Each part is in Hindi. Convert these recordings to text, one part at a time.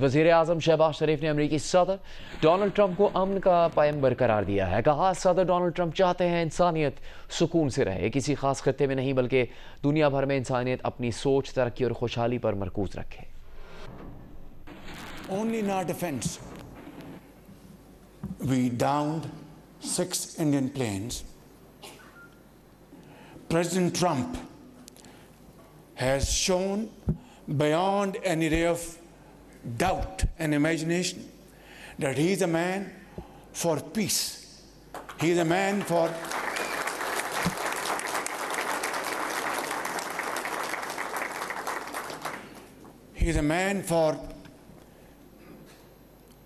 वज़ीर आज़म शहबाज शरीफ ने अमरीकी सदर डोनाल्ड ट्रंप को अमन का पैगंबर करार दिया है। कहा, सदर डोनाल्ड ट्रंप चाहते हैं इंसानियत सुकून से रहे, किसी खास खत्ते में नहीं बल्कि दुनिया भर में इंसानियत अपनी सोच, तरक्की और खुशहाली पर मरकूज रखे। Only in our defense, we downed 6 Indian planes. President Trump has shown beyond any ray of doubt and imagination that he is a man for peace. He is a man for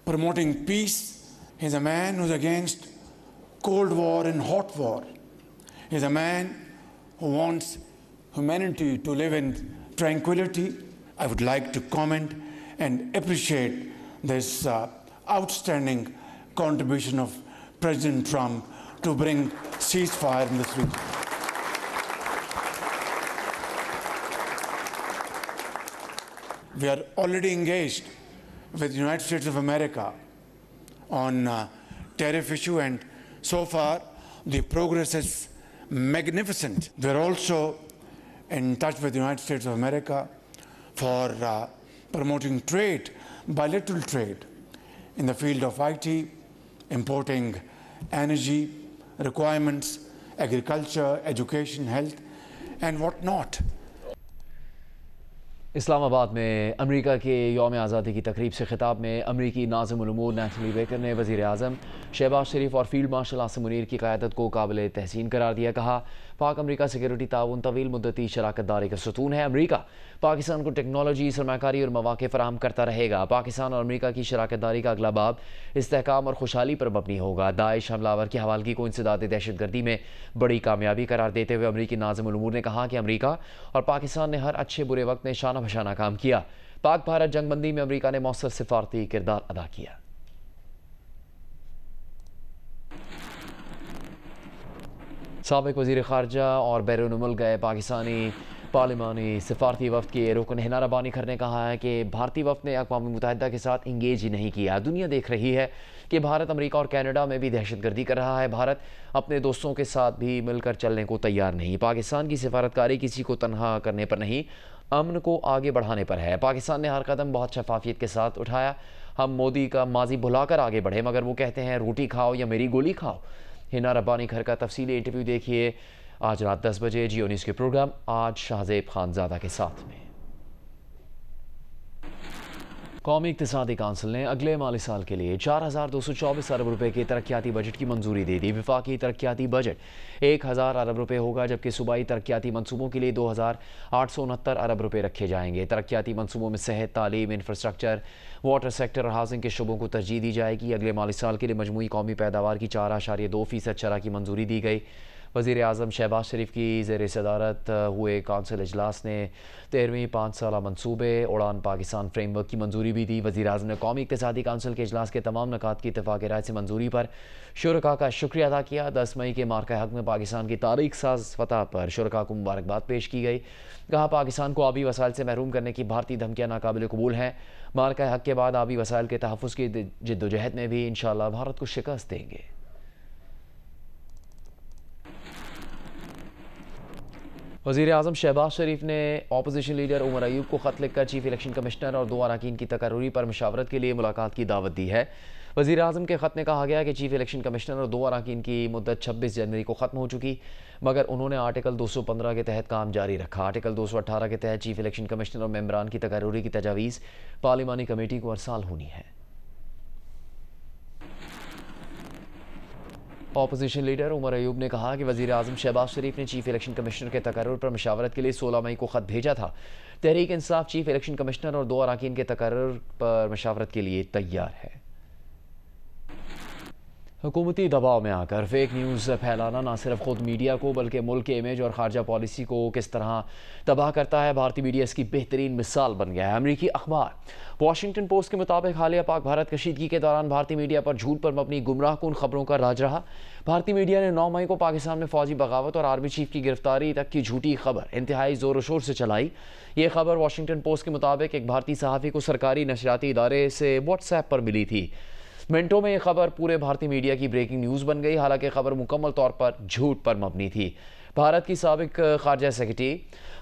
promoting peace. He is a man who is against Cold War and hot war. He is a man who wants humanity to live in tranquility. I would like to comment and appreciate this outstanding contribution of President Trump to bring ceasefire in this region. We are already engaged with the United States of America on tariff issue, and so far the progress is magnificent. We are also in touch with the United States of America for promoting trade, bilateral trade in the field of IT, importing energy requirements, agriculture, education, health, and whatnot. Islamabad में अमेरिका के यौम आज़ादी की तकरीब से खिताब में अमरीकी नाज़िमुल उमूर नैथनी बेकर ने वज़ीर आज़म शहबाज शरीफ और फील्ड मार्शल आसिम मुनीर की क़यादत को काबिल तहसीन करार दिया। कहा, पाक अमरीका सिक्योरिटी ताउन तवील मुद्दती शराकत दारी का सतून है। अमरीका पाकिस्तान को टेक्नोलॉजी, सरमाकारी और मौक़े फ़राहम करता रहेगा। पाकिस्तान और अमरीका की शराकत दारी का अगला बाब इस्तेहकाम और खुशहाली पर मबनी होगा। दाइश हमलावर की हवालगी को इंसदाद दहशतगर्दी में बड़ी कामयाबी करार देते हुए अमरीकी नाज़िमुल उमूर ने कहा कि अमरीका और पाकिस्तान ने हर अच्छे बुरे वक्त में शाना बशाना काम किया। पाक भारत जंगबंदी में अमरीका ने मौसर सिफारती किरदार अदा किया। साबिक वज़ीर ख़ारजा और बैरून मुल्क गए पाकिस्तानी पार्लिमानी सिफारती वफ़द के रुकन हिना रब्बानी खर ने कहा है कि भारतीय वफ़द ने अक़वाम मुत्तहिदा के साथ इंगेज ही नहीं किया। दुनिया देख रही है कि भारत अमेरिका और कनाडा में भी दहशतगर्दी कर रहा है। भारत अपने दोस्तों के साथ भी मिलकर चलने को तैयार नहीं। पाकिस्तान की सिफारतकारी किसी को तनहा करने पर नहीं, अमन को आगे बढ़ाने पर है। पाकिस्तान ने हर कदम बहुत शफाफियत के साथ उठाया। हम मोदी का माजी भुलाकर आगे बढ़े, मगर वो कहते हैं रोटी खाओ या मेरी गोली खाओ। हिना रब्बानी खर का तफसीली इंटरव्यू देखिए आज रात 10 बजे जियो न्यूज़ के प्रोग्राम आज शाहजेब खानज़ादा के साथ में। कौमी इक़्तिसादी काउंसिल ने अगले माली साल के लिए 4224 अरब रुपए के तरक्याती बजट की मंजूरी दे दी। विफाकी तरक्याती बजट 1000 अरब रुपए होगा, जबकि सूबाई तरक्याती मनसूबों के लिए 2869 अरब रुपए रखे जाएंगे। तरक्याती मनसूबों में सेहत, तालीम, इंफ्रास्ट्रक्चर, वाटर सेक्टर और हाउसिंग के शुबों को तरजीह दी जाएगी। अगले माली साल के लिए मजमूई कौमी पैदावार की 4.2% शरह की मंजूरी दी गई। वज़ीर आज़म शहबाज शरीफ की ज़ेर सदारत हुए काउंसिल इजलास ने 13वीं 5 साला मनसूबे उड़ान पाकिस्तान फ्रेमवर्क की मंजूरी भी दी। वज़ीर आज़म ने कौमी इक़्तिसादी काउंसिल के इजलास के तमाम नकात की इत्तेफ़ाक़ राय से मंजूरी पर शुरका का शुक्रिया अदा किया। 10 मई के मार्का हक़ में पाकिस्तान की तारीख साज फतह पर शुरका को मुबारकबाद पेश की गई। कहा, पाकिस्तान को आबी वसाइल से महरूम करने की भारतीय धमकियाँ नाकाबिल कबूल हैं। मार्का हक़ के बाद आबी वसाइल के तहफ़्फ़ुज़ की जिद्दोजहद में भी इंशाअल्लाह भारत को शिकस्त देंगे। वज़ीर आज़म शहबाज शरीफ ने अपोजिशन लीडर उमर अयूब को ख़त लिखकर चीफ इलेक्शन कमिश्नर और 2 अरकान की तकर्री पर मुशावरत के लिए मुलाकात की दावत दी है। वज़ीर आज़म के ख़त में कहा गया कि चीफ इलेक्शन कमिश्नर और 2 अरकान की मुद्दत 26 जनवरी को ख़त्म हो चुकी, मगर उन्होंने आर्टिकल 215 के तहत काम जारी रखा। आर्टिकल 218 के तहत चीफ इलेक्शन कमिश्नर और मेम्बरान की तकर्री की तजावीज़ पार्लिमानी कमेटी को अरसाल होनी है। अपोजिशन लीडर उमर अयूब ने कहा कि वज़ीर आज़म शहबाज शरीफ ने चीफ इलेक्शन कमिश्नर के तकर्रुर पर मुशावरत के लिए 16 मई को ख़त भेजा था। Tehreek Insaf chief election commissioner और 2 अरकान के तकर्रुर पर मुशावरत के लिए तैयार है। हुकूमती दबाव में आकर फेक न्यूज़ फैलाना न सिर्फ खुद मीडिया को बल्कि मुल्क के इमेज और खारजा पॉलिसी को किस तरह तबाह करता है, भारतीय मीडिया इसकी बेहतरीन मिसाल बन गया है। अमरीकी अखबार वाशिंगटन पोस्ट के मुताबिक हालिया पाक भारत कशीदगी के दौरान भारतीय मीडिया पर झूठ पर मबनी गुमराहकुन खबरों का राज रहा। भारतीय मीडिया ने 9 मई को पाकिस्तान में फौजी बगावत और आर्मी चीफ की गिरफ्तारी तक की झूठी खबर इंतहाई जोर शोर से चलाई। ये खबर वाशिंगटन पोस्ट के मुताबिक एक भारतीय सहाफ़ी को सरकारी नशरियाती इदारे से व्हाट्सएप पर मिली थी। मिनटों में यह खबर पूरे भारतीय मीडिया की ब्रेकिंग न्यूज़ बन गई। हालांकि खबर मुकम्मल तौर पर झूठ पर मबनी थी। भारत की साबिक खारजा सेक्रेटरी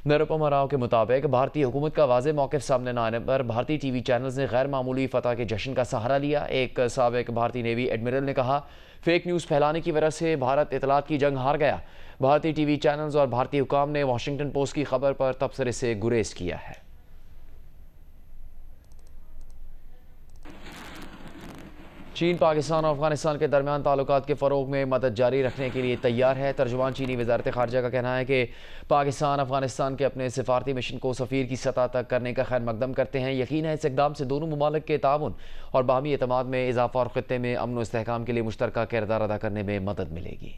निरुपमा राव के मुताबिक भारतीय हुकूमत का वाज़ेह मौक़िफ़ सामने न आने पर भारतीय टीवी चैनल्स ने गैर मामूली फतह के जश्न का सहारा लिया। एक साबिक भारतीय नेवी एडमिरल ने कहा, फेक न्यूज़ फैलाने की वजह से भारत इतलात की जंग हार गया। भारतीय टीवी चैनल्स और भारतीय हुकाम ने वाशिंगटन पोस्ट की खबर पर तबसरे से गुरेज किया है। चीन पाकिस्तान और अफगानिस्तान के दरमियान ताल्लुकात के फ़रोग में मदद जारी रखने के लिए तैयार है। तर्जुमान चीनी वज़ारत ख़ारजा का कहना है कि पाकिस्तान अफगानिस्तान के अपने सिफारती मिशन को सफ़ीर की सतह तक करने का खैर मकदम करते हैं। यकीन है इस इक़दाम से दोनों ममालिक के ताउन और बाहमी एतमाद में इजाफ़ा और ख़ित्ते में अमन व इस्तेहकाम के लिए मुश्तरका किरदार अदा करने में मदद मिलेगी।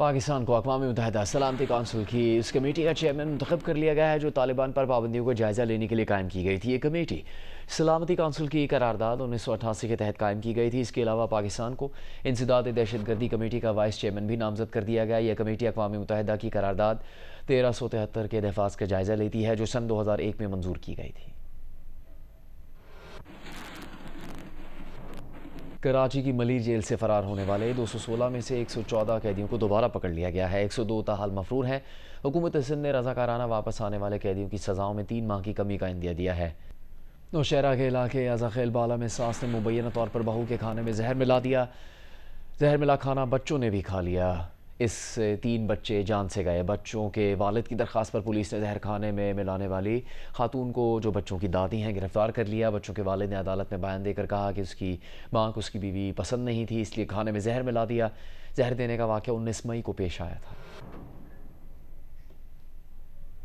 पाकिस्तान को अक़वाम मुत्तहिदा सलामती कौंसिल की इस कमेटी का चेयरमैन मुंतखब कर लिया गया है, जो तालिबान पर पाबंदियों का जायज़ा लेने के लिए कायम की गई थी। ये कमेटी सलामती कौंसिल की करारदाद 1988 के तहत कायम की गई थी। इसके अलावा पाकिस्तान को इंसदाद दहशतगर्दी कमेटी का वाइस चेयरमैन भी नामजद कर दिया गया। यह कमेटी अक़वाम मुत्तहिदा की करारदाद 1373 के दफाज का जायज़ा लेती है, जो सन 2001 में मंजूर की गई थी। कराची की मलीर जेल से फरार होने वाले 216 में से 114 कैदियों को दोबारा पकड़ लिया गया है। 102 ताहाल मफरूर हैं। हुकूमत सिंध ने रज़ाकाराना वापस आने वाले कैदियों की सज़ाओं में 3 माह की कमी का इंदिया दिया है। नौशहरा के इलाके अज़ाखेल बाला में सास ने मुबैना तौर पर बहू के खाने में जहर मिला दिया। जहर मिला खाना बच्चों ने भी खा लिया। इससे 3 बच्चे जान से गए। बच्चों के वालिद की दरख्वास्त पर पुलिस ने जहर खाने में मिलाने वाली खातून को, जो बच्चों की दादी हैं, गिरफ्तार कर लिया। बच्चों के वालिद ने अदालत में बयान देकर कहा कि उसकी मां को उसकी बीवी पसंद नहीं थी, इसलिए खाने में जहर मिला दिया। जहर देने का वाक़या 19 मई को पेश आया था।